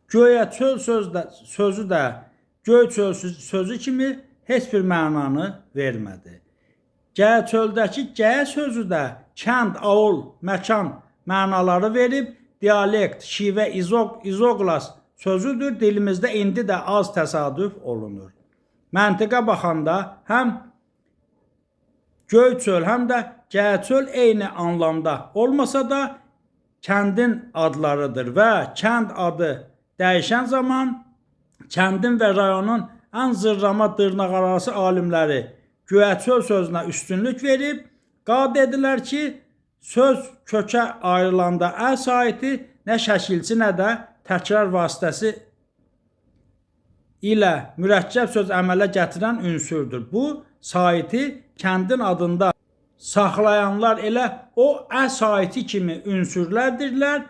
Göyə çöl sözü də göy çöl sözü kimi heç bir mənanı vermədi. Gəyə çöldəki gəyə sözü də kənd, aul, məkan mənaları verib, dialekt, şivə, izoqlas sözüdür. Dilimizdə indi də az təsadüf olunur. Məntiqə baxanda həm göy çöl, həm də gəyə çöl eyni anlamda olmasa da kəndin adlarıdır və kənd adı dəyişən zaman kəndin və rayonun ən zırrama dırnaqarası alimləri göyçöl sözünə üstünlük verib, qeyd edirlər ki, söz kökə ayrılanda əl saiti nə şəkilçi, nə də təkrar vasitəsi ilə mürəkkəb söz əmələ gətirən ünsürdür. Bu saiti kəndin adında saxlayanlar elə o ə saiti kimi ünsürlərdirlər.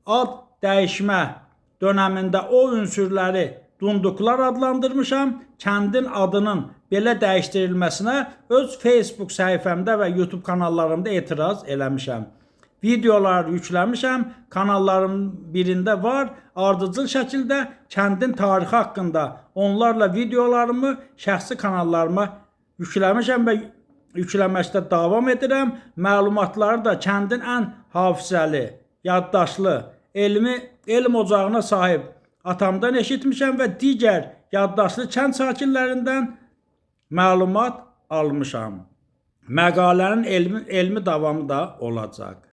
Ad dəyişmə dönəmində o ünsürləri dunduqlar adlandırmışam. Kəndin adının belə dəyişdirilməsinə öz Facebook səhifəmdə və YouTube kanallarımda etiraz eləmişəm. Videolar yükləmişəm, kanallarım birində var. Ardıcıl şəkildə kəndin tarixi haqqında onlarla videolarımı şəxsi kanallarıma yükləmişəm və yükləməkdə davam edirəm. Məlumatları da kəndin ən hafizəli, yaddaşlı, elm ocağına sahib atamdan eşitmişəm və digər yaddaşlı kənd sakinlərindən məlumat almışam. Məqalənin elmi davamı da olacaq.